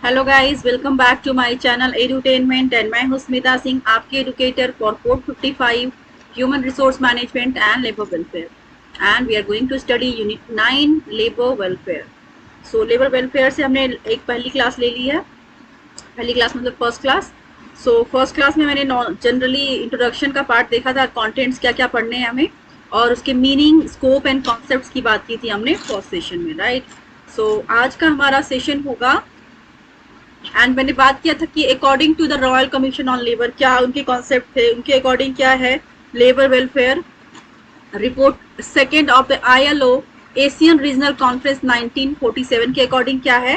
Hello guys, welcome back to my channel edutainment and मैं हूं स्मिता सिंह, आपकी educator for code 55 human resource management and labour welfare and we are going to study unit 9 labour welfare. So labour welfare से हमने एक पहली class ले ली है। पहली क्लास मतलब first class. So first class में मैंने जनरली इंट्रोडक्शन का पार्ट देखा था, कंटेंट्स क्या क्या पढ़ने हैं हमें, और उसके मीनिंग, स्कोप एंड कॉन्सेप्ट्स की बात की थी हमने फर्स्ट सेशन में, राइट। सो आज का हमारा सेशन होगा, एंड मैंने बात किया था कि according to the royal commission on labour क्या उनके कॉन्सेप्ट थे, उनके अकॉर्डिंग क्या है labour welfare. Report second of the ILO Asian regional conference 1947 के अकॉर्डिंग क्या है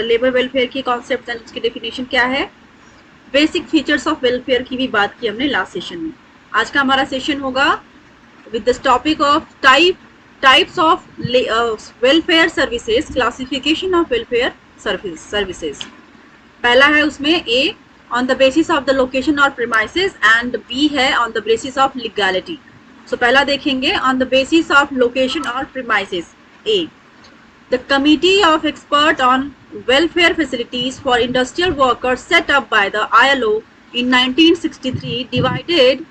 लेबर वेलफेयर के कॉन्सेप्ट एंड उसकी डेफिनेशन क्या है। बेसिक फीचर्स ऑफ वेलफेयर की भी बात की हमने लास्ट सेशन में। आज का हमारा सेशन होगा with this topic of types of welfare services, classification of welfare services। पहला है उसमें A on the basis of the location or premises and B है on the basis of legality। so पहला देखेंगे on the basis of location or premises। A, the committee of expert on welfare facilities for industrial workers set up by the ILO in 1963 divided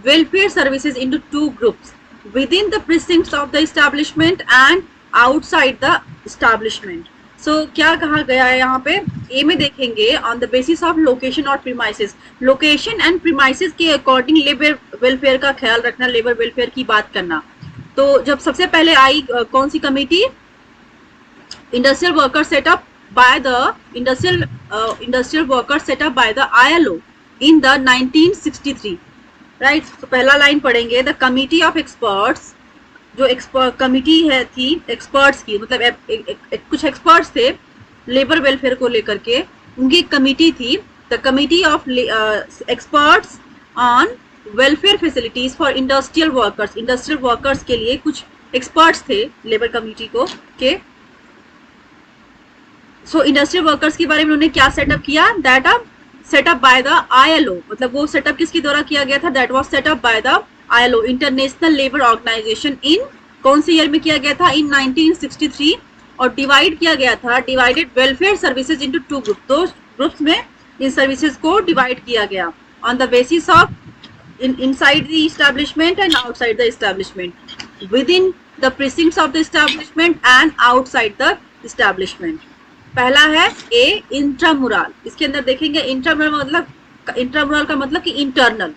welfare services into two groups within the precincts of the establishment and outside the establishment। क्या कहा गया है यहाँ पे ए में देखेंगे on the basis of location और premises. Location and premises के अकॉर्डिंग लेबर वेलफेयर का ख्याल रखना, लेबर वेलफेयर की बात करना। तो जब सबसे पहले आई कौन सी committee, industrial worker set up by the industrial worker set up by the ILO in the 1963, right. तो पहला लाइन पढ़ेंगे, द कमिटी ऑफ एक्सपर्ट्स, जो कमिटी है थी एक्सपर्ट्स की, मतलब कुछ एक्सपर्ट्स थे लेबर वेलफेयर को लेकर के, उनकी कमिटी थी the committee of experts on welfare facilities for industrial workers. Industrial workers के लिए कुछ एक्सपर्ट्स थे लेबर कमिटी को के। इंडस्ट्रियल वर्कर्स के बारे में उन्होंने क्या सेटअप किया, that up setup by the ILO, मतलब वो सेटअप किसके द्वारा किया गया था, that was setup by the ILO International Labour Organization in कौन से ईयर में किया गया था, इन 1963। और डिवाइड किया गया था, divided welfare services into two group, दो ग्रुप्स में इन सर्विसेज को डिवाइड किया गया on the basis of inside the establishment and outside the establishment, within the precincts of the establishment and outside the establishment। पहला है ए इंट्रामुरल, इसके अंदर देखेंगे इंट्रामुरल का मतलब कि internal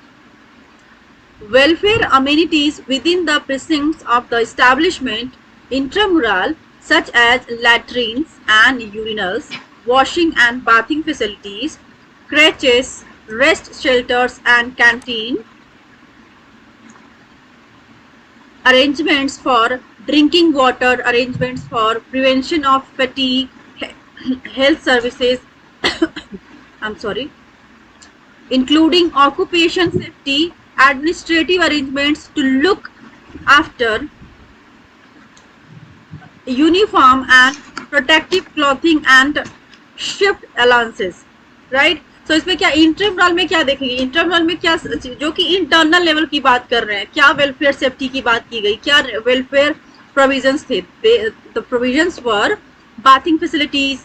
welfare amenities within the precincts of the establishment. Intramural such as latrines and urinals, washing and bathing facilities, creches, rest shelters and canteen, arrangements for drinking water, arrangements for prevention of fatigue, health services I'm sorry, including occupation safety, administrative arrangements to look after uniform and protective clothing and shift allowances, right। इसमें क्या internal में क्या देखेंगे, internal में क्या जो कि internal level की बात कर रहे हैं, क्या वेलफेयर सेफ्टी की बात की गई, क्या वेलफेयर प्रोविजंस थे। The provisions were bathing facilities,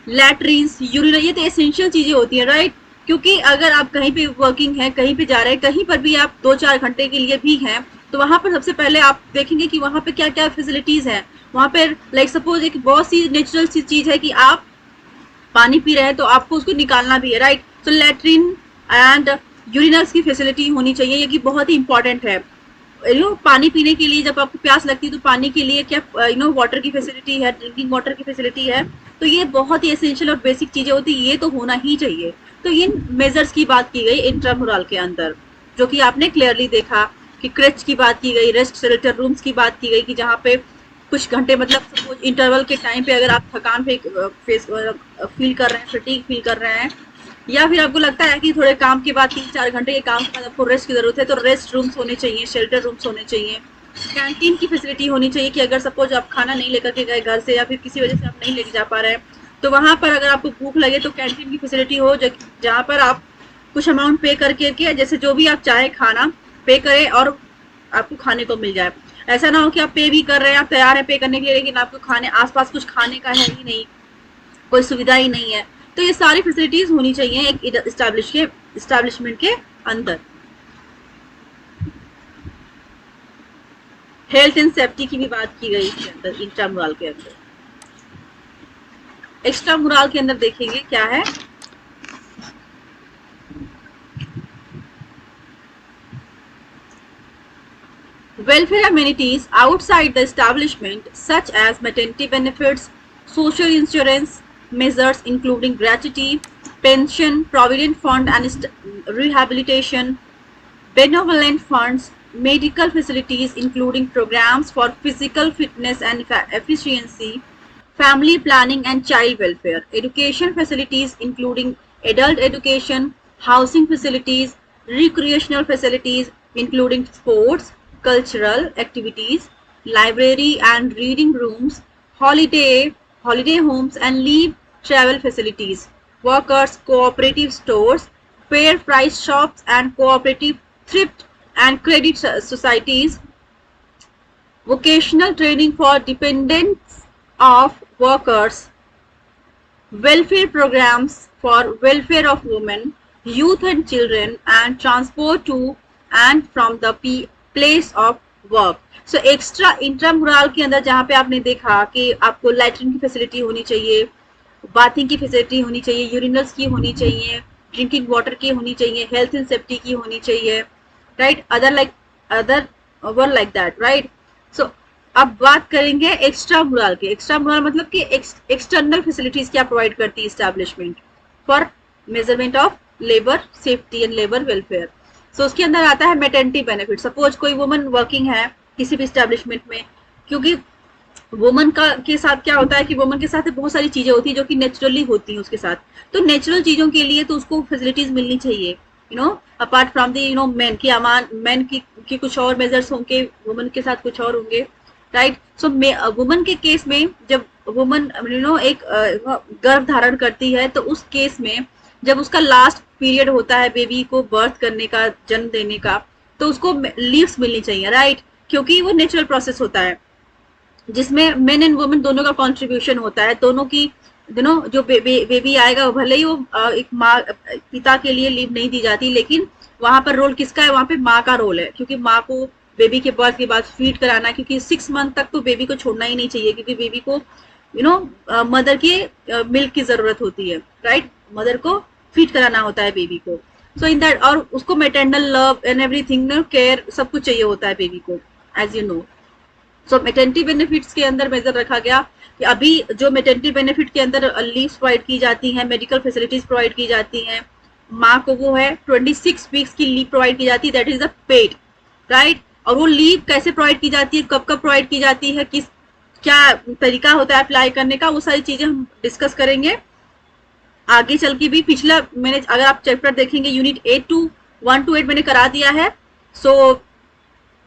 latrines, urinal, ये तो एसेंशियल चीजें होती है, राइट। क्योंकि अगर आप कहीं पे वर्किंग है, कहीं पे जा रहे हैं, कहीं पर भी आप 2-4 घंटे के लिए भी हैं, तो वहां पर सबसे पहले आप देखेंगे कि वहां पे क्या क्या फैसिलिटीज है। वहां पर लाइक सपोज एक बहुत सी नेचुरल सी चीज है कि आप पानी पी रहे हैं तो आपको उसको निकालना भी है, राइट। तो लैट्रिन एंड यूरिनल्स की फैसिलिटी होनी चाहिए, ये कि बहुत ही इंपॉर्टेंट है। पानी पीने के लिए जब आपको प्यास लगती है तो पानी के लिए क्या वाटर की फैसिलिटी है, ड्रिंकिंग वाटर की फैसिलिटी है। तो ये बहुत ही एसेंशियल और बेसिक चीजें होती है, ये तो होना ही चाहिए। तो इन मेजर्स की बात की गई इंट्रामुरल के अंदर, जो कि आपने क्लियरली देखा कि क्रेच की बात की गई, रेस्ट शेल्टर रूम्स की बात की गई कि जहाँ पे कुछ घंटे, मतलब सपोज इंटरवल के टाइम पे अगर आप थकान फेस फील कर रहे हैं, फटीग फील कर रहे हैं, या फिर आपको लगता है कि थोड़े काम के बाद 3-4 घंटे के काम के बाद आपको रेस्ट की जरूरत है, तो रेस्ट रूम्स होने चाहिए, शेल्टर रूम्स होने चाहिए, कैंटीन की फैसिलिटी होनी चाहिए कि अगर सपोज आप खाना नहीं लेकर के गए घर से, या फिर किसी वजह से आप नहीं लेके जा पा रहे हैं, तो वहां पर अगर आपको भूख लगे तो कैंटीन की फैसिलिटी हो, जहाँ पर आप कुछ अमाउंट पे करके, जैसे जो भी आप चाहे खाना पे करें और आपको खाने को मिल जाए। ऐसा ना हो कि आप पे भी कर रहे हैं, आप तैयार है पे करने के लिए, लेकिन आपको खाने आसपास कुछ खाने का है ही नहीं, कोई सुविधा ही नहीं है। तो ये सारी फैसिलिटीज होनी चाहिए एक इस्टेब्लिशमेंट के अंदर। हेल्थ एंड सेफ्टी की भी बात की गई इसके अंदर, इंट्रामुरल के अंदर। एक्स्ट्रामुरल के अंदर देखेंगे क्या है। Welfare amenities outside the establishment, such as maternity benefits, social insurance measures including gratuity, pension, provident fund and rehabilitation, benevolent funds, medical facilities including programs for physical fitness and efficiency, family planning and child welfare, education facilities including adult education, housing facilities, recreational facilities including sports, cultural activities, library and reading rooms, holiday homes and leave travel facilities, workers cooperative stores, fair price shops and cooperative thrift and credit societies, vocational training for dependents of workers, welfare programs for welfare of women, youth and children, and transport to and from the place of work. So extra intramural के अंदर जहाँ पे आपने देखा कि आपको latrine की facility होनी चाहिए, बाथिंग की फैसिलिटी होनी चाहिए, यूरिनल्स की होनी चाहिए, ड्रिंकिंग वाटर की होनी चाहिए, हेल्थ एंड सेफ्टी की होनी चाहिए, right, other were like that, right. So अब बात करेंगे एक्स्ट्रा मुरल के। एक्स्ट्रा मुरल मतलब कि एक्सटर्नल फैसिलिटीज क्या प्रोवाइड करती है establishment for measurement of labour safety and labour welfare. So उसके अंदर आता है मैटरनिटी बेनिफिट। सपोज कोई वुमन वर्किंग है किसी भी इस्टेब्लिशमेंट में, क्योंकि वुमन का के साथ क्या होता है कि वुमन के साथ बहुत सारी चीजें होती है जो कि नेचुरली होती हैं उसके साथ, तो नेचुरल चीजों के लिए तो उसको फैसिलिटीज मिलनी चाहिए, अपार्ट फ्रॉम द मैन की अमान मैन की कुछ और मेजर्स होंगे, वुमन के साथ कुछ और होंगे, राइट। सो वुमन के केस में जब वुमन एक गर्भ धारण करती है तो उस केस में जब उसका लास्ट पीरियड होता है बेबी को बर्थ करने का, जन्म देने का, तो उसको लीव्स मिलनी चाहिए, राइट, क्योंकि वो नेचुरल प्रोसेस होता है जिसमें मेन एंड वुमेन दोनों का कंट्रीब्यूशन होता है। दोनों की जो बेबी आएगा भले ही वो एक माँ पिता के लिए लीव नहीं दी जाती, लेकिन वहां पर रोल किसका है, वहां पे माँ का रोल है, क्योंकि माँ को बेबी के बर्थ के बाद फीड कराना, क्योंकि 6 मंथ तक तो बेबी को छोड़ना ही नहीं चाहिए, क्योंकि बेबी को मदर की मिल्क की जरूरत होती है, राइट, मदर को फीड कराना होता है बेबी को। सो इन दैट, और उसको maternal love and everything care सब कुछ चाहिए होता है बेबी को, as you know. So maternity benefits के अंदर मेजर रखा गया कि अभी जो मेटर्निटी बेनिफिट के अंदर लीव्स प्रोवाइड की जाती हैं, मेडिकल फैसिलिटीज प्रोवाइड की जाती हैं, माँ को वो है 26 वीक्स की लीव प्रोवाइड की जाती है, that is the paid, right. और वो लीव कैसे प्रोवाइड की जाती है, कब कब प्रोवाइड की जाती है, किस क्या तरीका होता है अप्लाई करने का, वो सारी चीजें हम डिस्कस करेंगे आगे चल के भी। पिछला मैंने अगर आप चैप्टर देखेंगे यूनिट 1 to 1 to 8 मैंने करा दिया है, सो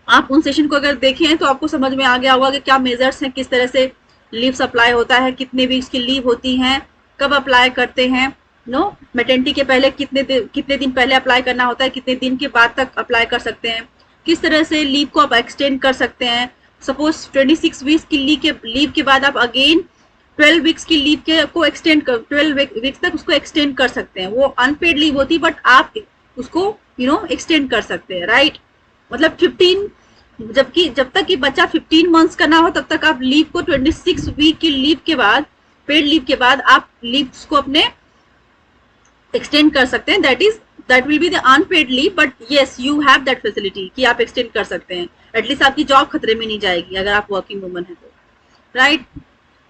आप उन सेशन को अगर देखें तो आपको समझ में आ गया होगा कि क्या मेजर्स हैं, किस तरह से लीव्स अप्लाई होता है, कितने वीक्स की लीव होती हैं, कब अप्लाई करते हैं, मैटरनिटी के पहले कितने दिन पहले अप्लाई करना होता है, कितने दिन के बाद तक अप्लाई कर सकते हैं, किस तरह से लीव को आप एक्सटेंड कर सकते हैं। सपोज 26 वीक्स की लीव के बाद आप अगेन 12 वीक्स की लीव के को एक्सटेंड कर 12 वीक्स तक उसको एक्सटेंड कर सकते हैं। वो अनपेड लीव होती है बट आप उसको एक्सटेंड कर सकते हैं, राइट। मतलब 15 जब तक कि बच्चा 15 मंथ्स का ना हो तब तक आप लीव को 26 वीक की लीव के बाद, पेड लीव के बाद आप लीव को अपने एक्सटेंड कर सकते हैं। That will be the unpaid leave, but yes you have that facility कि आप एक्सटेंड कर सकते हैं। एटलीस्ट आपकी जॉब खतरे में नहीं जाएगी अगर आप वर्किंग वुमन है तो, राइट।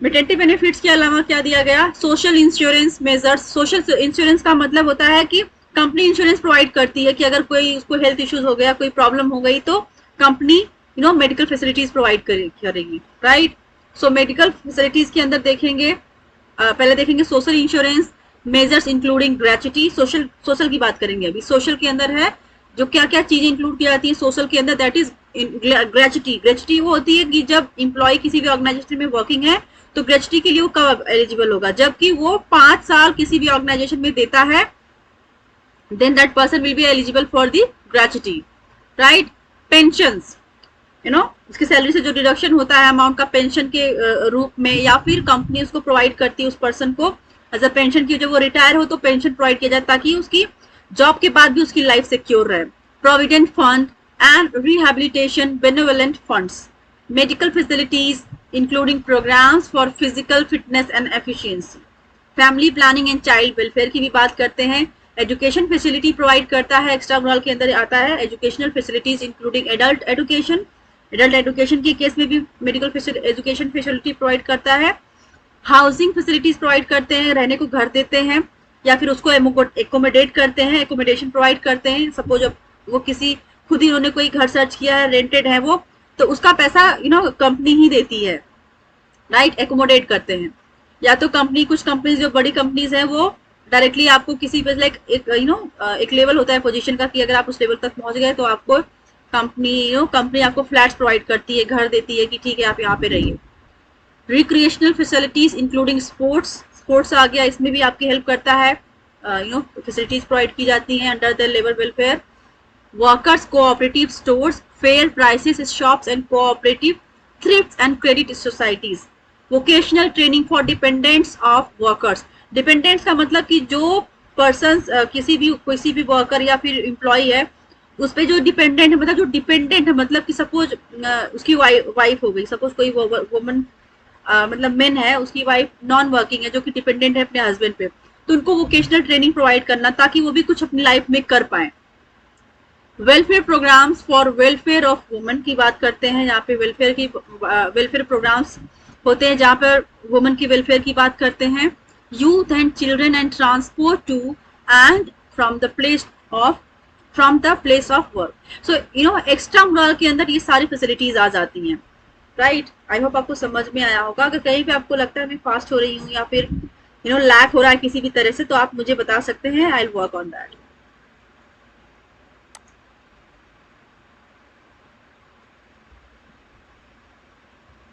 मैटरनिटी बेनिफिट्स के अलावा क्या दिया गया, social insurance measures. Social insurance का मतलब होता है कि कंपनी इंश्योरेंस प्रोवाइड करती है कि अगर कोई उसको हेल्थ इश्यूज हो गया, कोई प्रॉब्लम हो गई, तो कंपनी मेडिकल फैसिलिटीज प्रोवाइड करेगी, राइट। सो मेडिकल फैसिलिटीज के अंदर देखेंगे, पहले देखेंगे social insurance measures including gratuity. Social की बात करेंगे अभी। सोशल के अंदर है जो क्या क्या चीजें इंक्लूड की जाती है सोशल के अंदर, दैट इज ग्रेचुटी। ग्रेचुटी वो होती है कि जब इंप्लॉय किसी भी ऑर्गेनाइजेशन में वर्किंग है तो ग्रेचुटी के लिए वो कब एलिजिबल होगा, जबकि वो 5 साल किसी भी ऑर्गेनाइजेशन में देता है, then that person will be eligible for the gratuity, right। Pensions, उसकी सैलरी से जो डिडक्शन होता है अमाउंट का पेंशन के रूप में, या फिर कंपनी उसको प्रोवाइड करती है उस पर्सन को एज अ पेंशन की, जब वो रिटायर हो तो पेंशन प्रोवाइड किया जाए ताकि उसकी जॉब के बाद भी उसकी लाइफ सिक्योर रहे. Provident fund and rehabilitation benevolent funds, medical facilities including programmes for physical fitness and efficiency. Family planning and child welfare की भी बात करते हैं. एजुकेशन फैसिलिटी प्रोवाइड करता है, एक्स्ट्रा मुराल के अंदर आता है educational facilities including adult education. Adult education के केस में भी मेडिकल एजुकेशन फैसिलिटी प्रोवाइड करता है. हाउसिंग फैसिलिटीज प्रोवाइड करते हैं, रहने को घर देते हैं या फिर उसको एकोमोडेट करते हैं, एकोमोडेशन प्रोवाइड करते हैं. सपोज अब वो किसी खुद ही उन्होंने कोई घर सर्च किया है, रेंटेड है वो, तो उसका पैसा कंपनी ही देती है, राइट. एकोमोडेट करते हैं. या तो कंपनी, कुछ कंपनीज जो बड़ी कंपनीज हैं वो डायरेक्टली आपको किसी पे लाइक एक लेवल होता है पोजीशन का कि अगर आप उस लेवल तक पहुंच गए तो आपको कंपनी आपको फ्लैट्स प्रोवाइड करती है, घर देती है कि ठीक है आप यहाँ पे रहिए. रिक्रिएशनल फैसिलिटीज इंक्लूडिंग स्पोर्ट्स आ गया, इसमें भी आपकी हेल्प करता है. फैसिलिटीज प्रोवाइड की जाती हैं under the labour welfare. Workers cooperative stores, fair prices shops and cooperative thrifts and credit societies. Vocational training for dependants of workers. Dependants का मतलब कि जो पर्सन किसी भी वर्कर या फिर एम्प्लॉय है उस पर जो डिपेंडेंट है, मतलब जो डिपेंडेंट है मतलब कि सपोज उसकी वाइफ हो गई, सपोज कोई वुमन मतलब मेन है, उसकी वाइफ नॉन वर्किंग है जो कि डिपेंडेंट है अपने हस्बैंड पे, तो उनको वोकेशनल ट्रेनिंग प्रोवाइड करना ताकि वो भी कुछ अपनी लाइफ में कर पाए. Welfare programmes for welfare of women की बात करते हैं. यहाँ पे वेलफेयर प्रोग्राम्स होते हैं जहाँ पर वुमेन की वेलफेयर की बात करते हैं. Youth and children and transport to and from the place of work. So extra mural के अंदर ये सारी फैसिलिटीज आ जाती हैं, राइट. आई होप आपको समझ में आया होगा. अगर कहीं पे आपको लगता है मैं फास्ट हो रही हूँ या फिर लैक हो रहा है किसी भी तरह से, तो आप मुझे बता सकते हैं. I will work on that.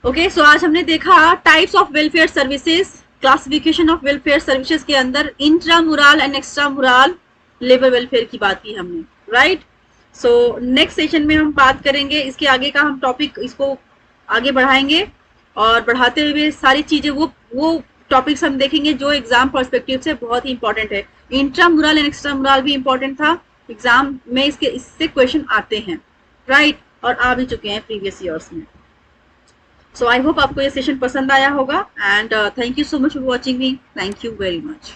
Okay, so आज हमने देखा types of welfare services, classification of welfare services के अंदर intra mural and extra mural labour welfare की बात की हमने, राइट. सो नेक्स्ट सेशन में हम बात करेंगे इसके आगे का, हम टॉपिक इसको आगे बढ़ाएंगे और बढ़ाते हुए सारी चीजें वो टॉपिक्स हम देखेंगे जो एग्जाम पर्सपेक्टिव से बहुत ही इंपॉर्टेंट है. Intra mural and extra mural भी इंपॉर्टेंट था, एग्जाम में इससे क्वेश्चन आते हैं, राइट, और आ भी चुके हैं प्रीवियस ईयर्स में. सो आई होप आपको ये सेशन पसंद आया होगा and thank you so much for watching me. Thank you very much.